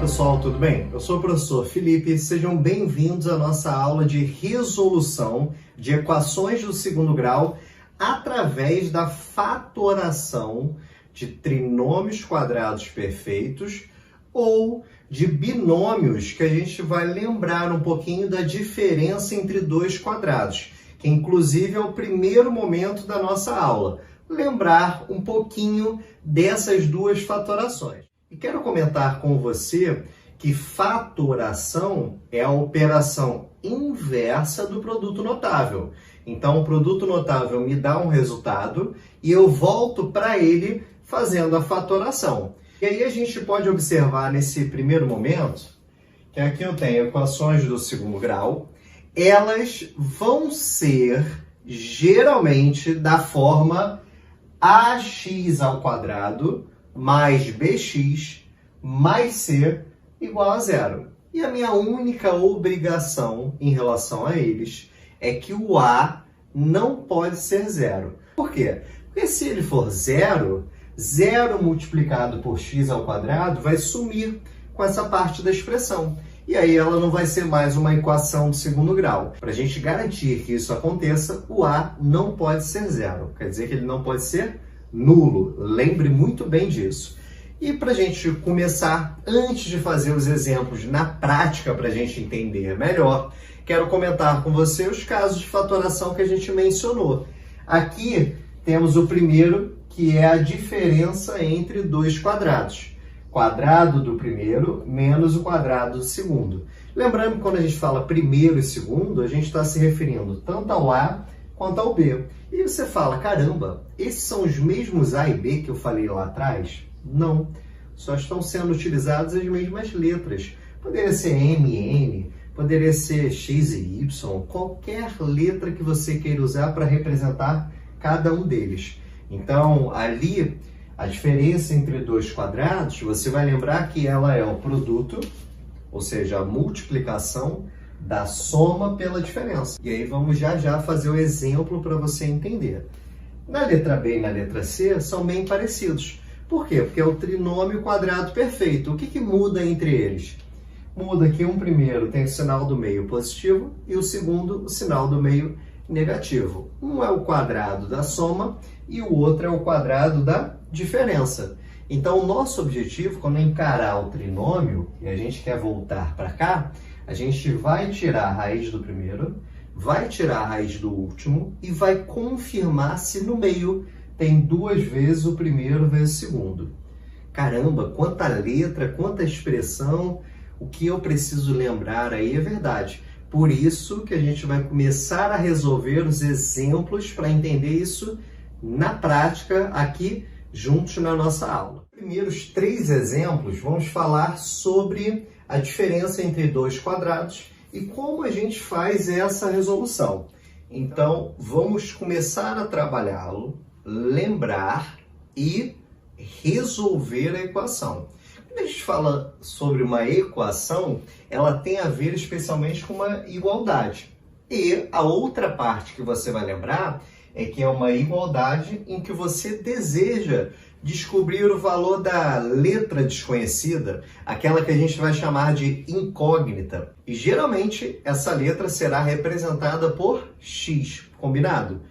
pessoal, tudo bem? Eu sou o professor Felipe, sejam bem-vindos à nossa aula de resolução de equações do segundo grau através da fatoração de trinômios quadrados perfeitos ou de binômios, que a gente vai lembrar um pouquinho da diferença entre dois quadrados, que inclusive é o primeiro momento da nossa aula, lembrar um pouquinho dessas duas fatorações. E quero comentar com você que fatoração é a operação inversa do produto notável. Então, o produto notável me dá um resultado e eu volto para ele fazendo a fatoração. E aí a gente pode observar nesse primeiro momento que aqui eu tenho equações do segundo grau. Elas vão ser geralmente da forma ax ao quadrado mais bx mais c igual a zero. E a minha única obrigação em relação a eles é que o a não pode ser zero. Por quê? Porque se ele for zero, zero multiplicado por x ao quadrado vai sumir com essa parte da expressão. E aí ela não vai ser mais uma equação do segundo grau. Para a gente garantir que isso aconteça, o a não pode ser zero. Quer dizer que ele não pode ser nulo. Lembre muito bem disso. E para a gente começar, antes de fazer os exemplos na prática, para a gente entender melhor, quero comentar com você os casos de fatoração que a gente mencionou. Aqui temos o primeiro, que é a diferença entre dois quadrados. Quadrado do primeiro menos o quadrado do segundo. Lembrando que quando a gente fala primeiro e segundo, a gente está se referindo tanto ao A quanto ao B. E você fala, caramba, esses são os mesmos A e B que eu falei lá atrás? Não, só estão sendo utilizadas as mesmas letras. Poderia ser M, N, poderia ser X e Y, qualquer letra que você queira usar para representar cada um deles. Então, ali, a diferença entre dois quadrados, você vai lembrar que ela é o produto, ou seja, a multiplicação da soma pela diferença. E aí vamos já fazer o exemplo para você entender. Na letra B e na letra C são bem parecidos. Por quê? Porque é o trinômio quadrado perfeito. O que muda entre eles? Muda que um primeiro tem o sinal do meio positivo e o segundo o sinal do meio negativo. Um é o quadrado da soma e o outro é o quadrado da diferença. Então, o nosso objetivo, quando encarar o trinômio, e a gente quer voltar para cá, a gente vai tirar a raiz do primeiro, vai tirar a raiz do último e vai confirmar se no meio tem duas vezes o primeiro vezes o segundo. Caramba, quanta letra, quanta expressão, o que eu preciso lembrar aí é verdade. Por isso que a gente vai começar a resolver os exemplos para entender isso na prática aqui juntos na nossa aula. Primeiros três exemplos, vamos falar sobre a diferença entre dois quadrados e como a gente faz essa resolução. Então, vamos começar a trabalhá-lo, lembrar e resolver a equação. Quando a gente fala sobre uma equação, ela tem a ver especialmente com uma igualdade. E a outra parte que você vai lembrar é que é uma igualdade em que você deseja descobrir o valor da letra desconhecida, aquela que a gente vai chamar de incógnita. E geralmente essa letra será representada por x, combinado?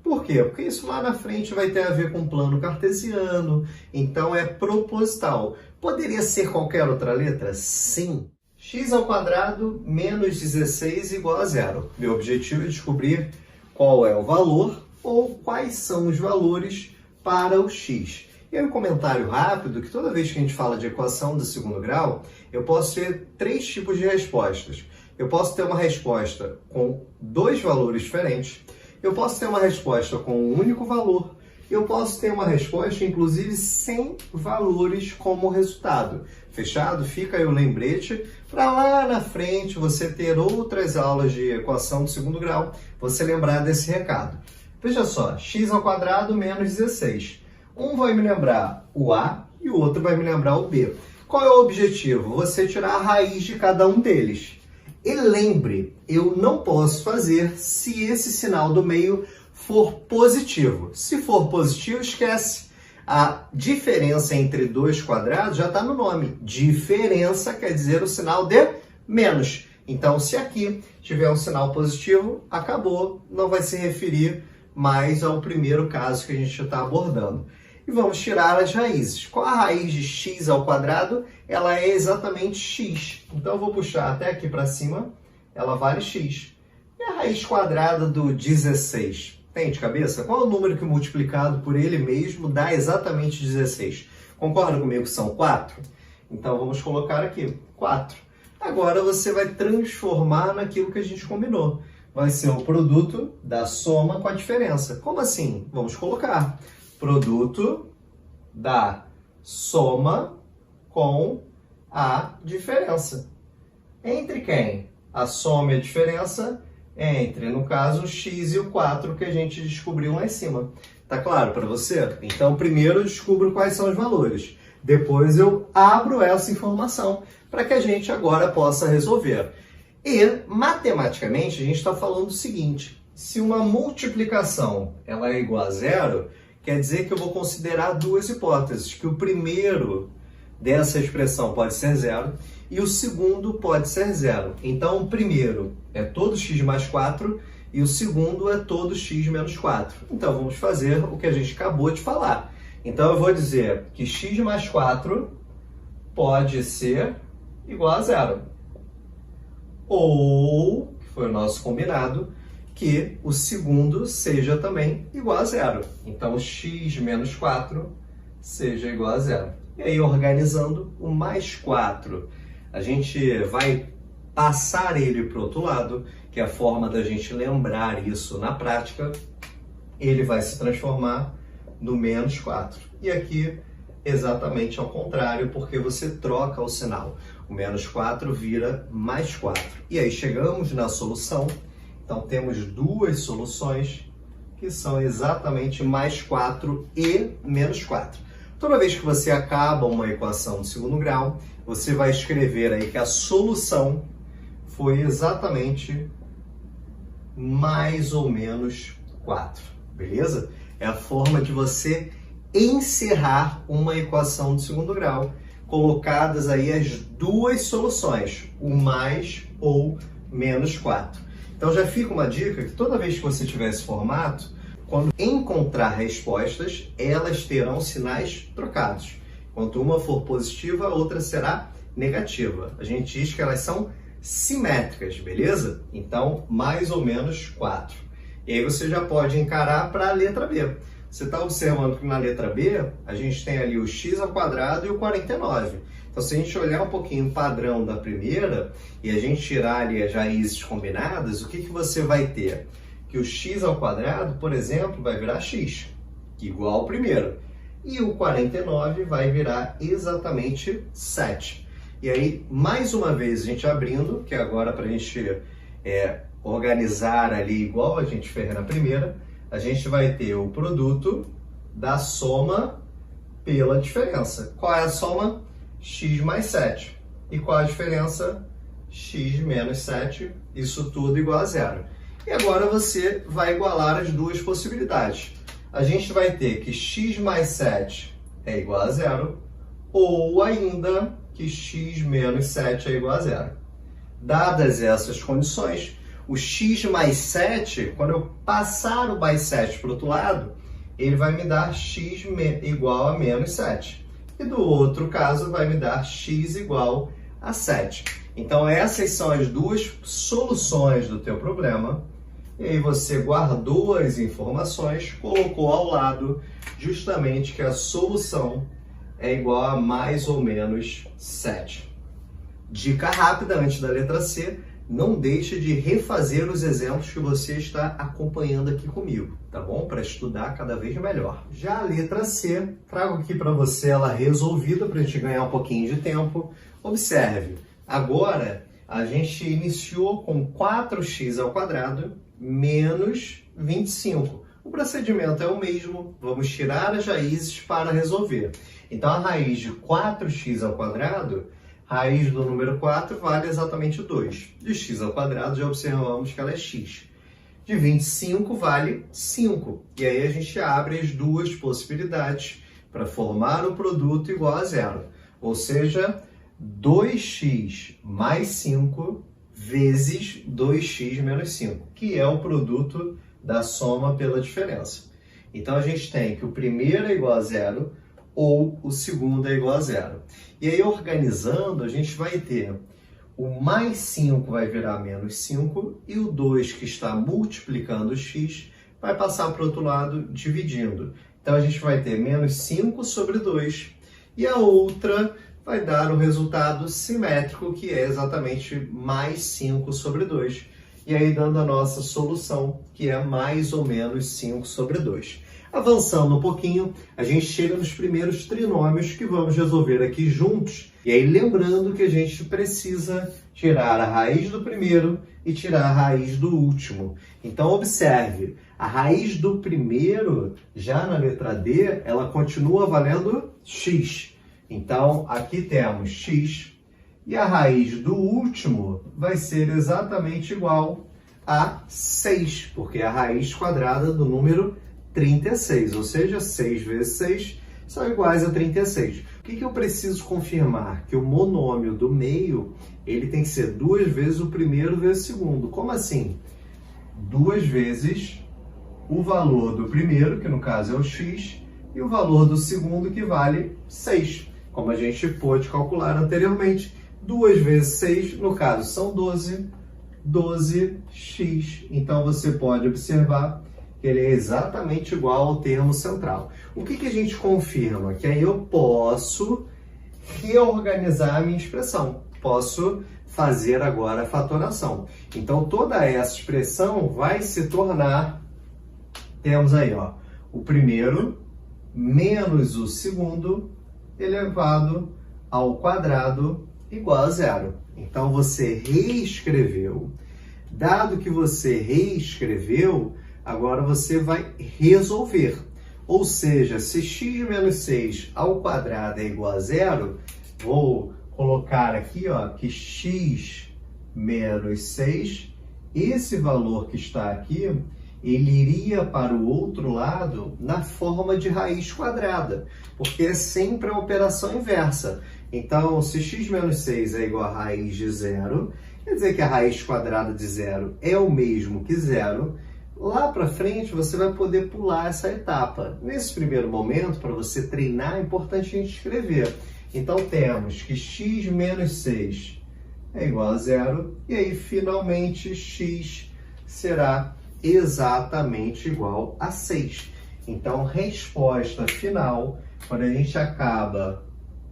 Por quê? Porque isso lá na frente vai ter a ver com plano cartesiano, então é proposital. Poderia ser qualquer outra letra? Sim. X ao quadrado menos 16 igual a zero. Meu objetivo é descobrir qual é o valor ou quais são os valores para o x. E aí um comentário rápido, que toda vez que a gente fala de equação do segundo grau, eu posso ter três tipos de respostas. Eu posso ter uma resposta com dois valores diferentes, eu posso ter uma resposta com um único valor, eu posso ter uma resposta, inclusive, sem valores como resultado. Fechado? Fica aí o lembrete para lá na frente você ter outras aulas de equação do segundo grau, você lembrar desse recado. Veja só, x ao quadrado menos 16. Um vai me lembrar o A e o outro vai me lembrar o B. Qual é o objetivo? Você tirar a raiz de cada um deles. E lembre, eu não posso fazer se esse sinal do meio for positivo. Se for positivo, esquece. A diferença entre dois quadrados já está no nome. Diferença quer dizer o sinal de menos. Então, se aqui tiver um sinal positivo, acabou, não vai se referir mais ao primeiro caso que a gente está abordando. E vamos tirar as raízes. Qual a raiz de x ao quadrado? Ela é exatamente x. Então, eu vou puxar até aqui para cima, ela vale x. E a raiz quadrada do 16? Tem de cabeça? Qual é o número que multiplicado por ele mesmo dá exatamente 16? Concorda comigo que são 4? Então, vamos colocar aqui 4. Agora, você vai transformar naquilo que a gente combinou. Vai ser o produto da soma com a diferença. Como assim? Vamos colocar produto da soma com a diferença. Entre quem? A soma e a diferença entre, no caso, o x e o 4 que a gente descobriu lá em cima. Tá claro para você? Então, primeiro eu descubro quais são os valores. Depois eu abro essa informação para que a gente agora possa resolver. E, matematicamente, a gente está falando o seguinte: se uma multiplicação ela é igual a zero, quer dizer que eu vou considerar duas hipóteses, que o primeiro dessa expressão pode ser zero e o segundo pode ser zero. Então, o primeiro é todo x mais 4 e o segundo é todo x menos 4. Então, vamos fazer o que a gente acabou de falar. Então, eu vou dizer que x mais 4 pode ser igual a zero. Ou, que foi o nosso combinado, que o segundo seja também igual a zero. Então, x menos 4 seja igual a zero. E aí, organizando o mais 4, a gente vai passar ele para o outro lado, que é a forma da gente lembrar isso na prática. Ele vai se transformar no menos 4. E aqui, exatamente ao contrário, porque você troca o sinal. O menos 4 vira mais 4. E aí, chegamos na solução. Então, temos duas soluções que são exatamente mais 4 e menos 4. Toda vez que você acaba uma equação de segundo grau, você vai escrever aí que a solução foi exatamente mais ou menos 4, beleza? É a forma de você encerrar uma equação de segundo grau, colocadas aí as duas soluções, o mais ou menos 4. Então já fica uma dica que toda vez que você tiver esse formato, quando encontrar respostas, elas terão sinais trocados. Enquanto uma for positiva, a outra será negativa. A gente diz que elas são simétricas, beleza? Então, mais ou menos 4. E aí você já pode encarar para a letra B. Você está observando que na letra B, a gente tem ali o x ao quadrado e o 49. Então, se a gente olhar um pouquinho o padrão da primeira e a gente tirar ali as raízes combinadas, o que você vai ter? Que o x ao quadrado, por exemplo, vai virar x, igual ao primeiro. E o 49 vai virar exatamente 7. E aí, mais uma vez, a gente abrindo, que agora para a gente organizar ali igual a gente fez na primeira, a gente vai ter o produto da soma pela diferença. Qual é a soma? X mais 7. E qual a diferença? X menos 7. Isso tudo igual a zero. E agora você vai igualar as duas possibilidades. A gente vai ter que x mais 7 é igual a zero, ou ainda que x menos 7 é igual a zero. Dadas essas condições, o x mais 7, quando eu passar o mais 7 para o outro lado, ele vai me dar x igual a menos 7. E do outro caso, vai me dar x igual a 7. Então, essas são as duas soluções do teu problema. E aí você guardou as informações, colocou ao lado justamente que a solução é igual a mais ou menos 7. Dica rápida antes da letra C, não deixe de refazer os exemplos que você está acompanhando aqui comigo, tá bom? Para estudar cada vez melhor. Já a letra C, trago aqui para você ela resolvida para a gente ganhar um pouquinho de tempo. Observe, agora a gente iniciou com 4x ao quadrado menos 25. O procedimento é o mesmo, vamos tirar as raízes para resolver. Então, a raiz de 4x ao quadrado, raiz do número 4 vale exatamente 2. De x ao quadrado, já observamos que ela é x. De 25 vale 5. E aí a gente abre as duas possibilidades para formar o produto igual a zero. Ou seja, 2x mais 5 vezes 2x menos 5, que é o produto da soma pela diferença. Então, a gente tem que o primeiro é igual a zero ou o segundo é igual a zero. E aí, organizando, a gente vai ter o mais 5 vai virar menos 5 e o 2 que está multiplicando o x vai passar para o outro lado dividindo. Então, a gente vai ter menos 5 sobre 2 e a outra vai dar o resultado simétrico, que é exatamente mais 5 sobre 2. E aí, dando a nossa solução, que é mais ou menos 5 sobre 2. Avançando um pouquinho, a gente chega nos primeiros trinômios que vamos resolver aqui juntos. E aí, lembrando que a gente precisa tirar a raiz do primeiro e tirar a raiz do último. Então, observe, a raiz do primeiro, já na letra D, ela continua valendo x. Então, aqui temos x e a raiz do último vai ser exatamente igual a 6, porque é a raiz quadrada do número 36, ou seja, 6 vezes 6 são iguais a 36. O que eu preciso confirmar? Que o monômio do meio ele tem que ser 2 vezes o primeiro vezes o segundo. Como assim? 2 vezes o valor do primeiro, que no caso é o x, e o valor do segundo, que vale 6. Como a gente pôde calcular anteriormente, 2 vezes 6, no caso, são 12, 12x. Então, você pode observar que ele é exatamente igual ao termo central. O que a gente confirma? Que aí eu posso reorganizar a minha expressão. Posso fazer agora a fatoração. Então, toda essa expressão vai se tornar, temos aí, ó, o primeiro menos o segundo elevado ao quadrado igual a zero. Então, você reescreveu. Dado que você reescreveu, agora você vai resolver. Ou seja, se x menos 6 ao quadrado é igual a zero, vou colocar aqui, ó, que x menos 6, esse valor que está aqui, ele iria para o outro lado na forma de raiz quadrada, porque é sempre a operação inversa. Então, se x menos 6 é igual a raiz de zero, quer dizer que a raiz quadrada de zero é o mesmo que zero. Lá para frente, você vai poder pular essa etapa. Nesse primeiro momento, para você treinar, é importante a gente escrever. Então, temos que x menos 6 é igual a zero, e aí, finalmente, x será exatamente igual a 6. Então, resposta final, quando a gente acaba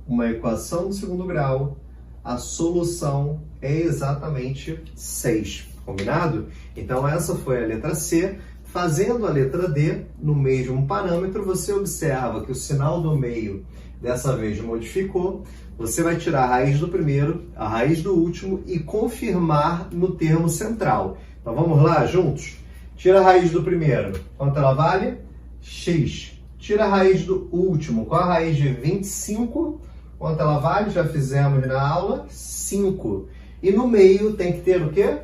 uma equação do segundo grau, a solução é exatamente 6. Combinado? Então, essa foi a letra C. Fazendo a letra D, no mesmo parâmetro, você observa que o sinal do meio dessa vez modificou. Você vai tirar a raiz do primeiro, a raiz do último e confirmar no termo central. Então, vamos lá juntos? Tira a raiz do primeiro. Quanto ela vale? X. Tira a raiz do último. Qual a raiz de 25? Quanto ela vale? Já fizemos na aula. 5. E no meio tem que ter o quê?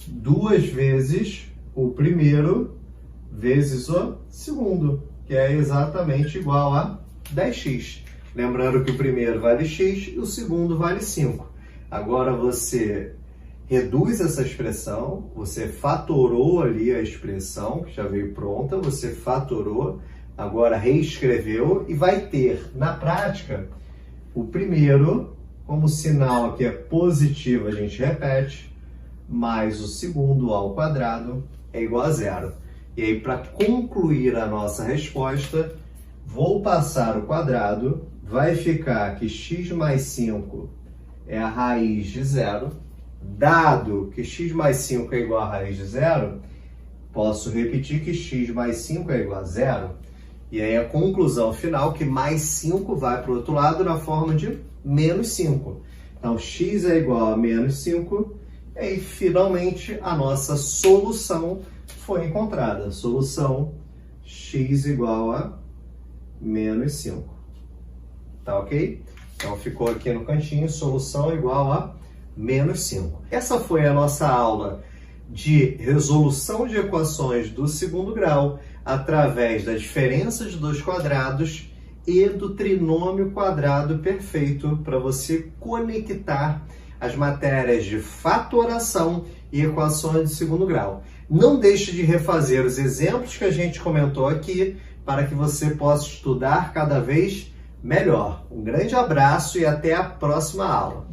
2 vezes o primeiro vezes o segundo, que é exatamente igual a 10x. Lembrando que o primeiro vale x e o segundo vale 5. Agora você reduz essa expressão, você fatorou ali a expressão, que já veio pronta, você fatorou, agora reescreveu e vai ter, na prática, o primeiro, como o sinal aqui é positivo, a gente repete, mais o segundo ao quadrado é igual a zero. E aí, para concluir a nossa resposta, vou passar o quadrado, vai ficar que x mais 5 é a raiz de zero. Dado que x mais 5 é igual a raiz de zero, posso repetir que x mais 5 é igual a zero. E aí a conclusão final que mais 5 vai para o outro lado na forma de menos 5. Então, x é igual a menos 5. E aí, finalmente, a nossa solução foi encontrada. Solução x igual a menos 5. Tá ok? Então, ficou aqui no cantinho, solução igual a menos 5. Essa foi a nossa aula de resolução de equações do segundo grau através da diferença de dois quadrados e do trinômio quadrado perfeito para você conectar as matérias de fatoração e equações de segundo grau. Não deixe de refazer os exemplos que a gente comentou aqui para que você possa estudar cada vez melhor. Um grande abraço e até a próxima aula.